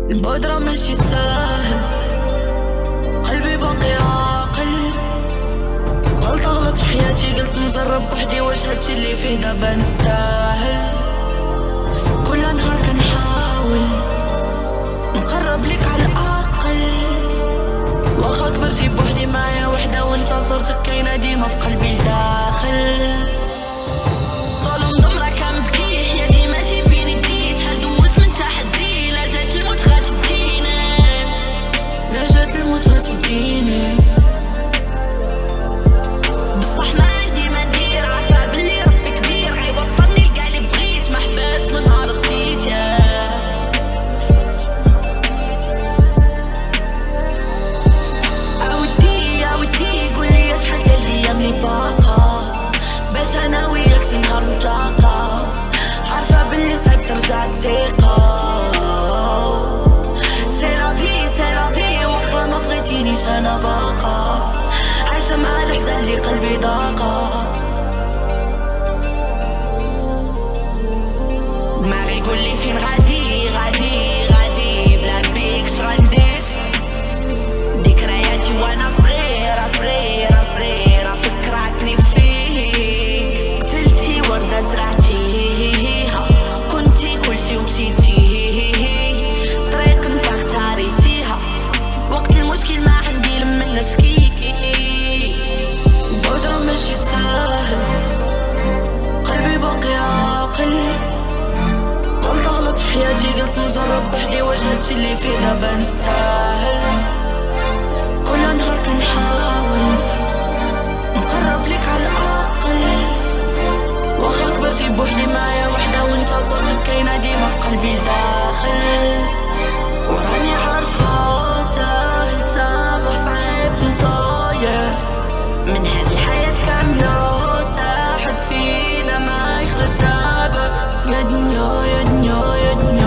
البودرة ماشي ساهل، قلبي باقي عاقل. غلطة غلط في حياتي، قلت نجرب بوحدي، واش هادشي اللي فيه دابا نستاهل؟ كل نهار كنحاول نقرب ليك على الأقل، واخا كبرتي بوحدي معايا وحدة، وانت صورتك كاينة ديما في قلبي لداخل. ظلم ضمرة كنبكي، حياتي ماشي بين يدي، شحال دوزت من تحدي، لا جات الموت غتديني، لا جات الموت غتديني. بصح ما عندي ما ندير، عارفة بلي ربي كبير، غيوصلني لكاع اللي بغيت، ما حباش من نهار بديت. اودي قولي شحال ديال الايام لي باقا، باش انا وياك شي نهار نتلاقى، عارفة بلي صعيب ترجع الثقة. سي لافي واخا ما بغيتينيش انا باقا، عايشة مع الحزن اللي قلبي ضاقة. دماغي قولي فين غادي بلا بيك شغندير، ذكرياتي وانا صغيرة فكرتني فيك، قتلتي وردة زرعتيها، كنتي كلشي ومشيتي، طريق انت اختاريتيها، وقت المشكل ما عندي لمن نشكي. بودرة ماشي ساهل، قلبي باقي عاقل. غلطة غلط في حياتي، قلت نجرب بوحدي، واش هادشي اللي فيه دابا نستاهل؟ كل نهار كنحاول نقرب ليك على الأقل، واخا كبرتي بوحدي معايا وحدة، وانت صورتك كاينة ديما في قلبي لداخل. وراني عارفة ساهل تسامح، صعيب نصاير من هاد الحياة كاملة، تا حد فينا ما يخرج نابه. يا دنيا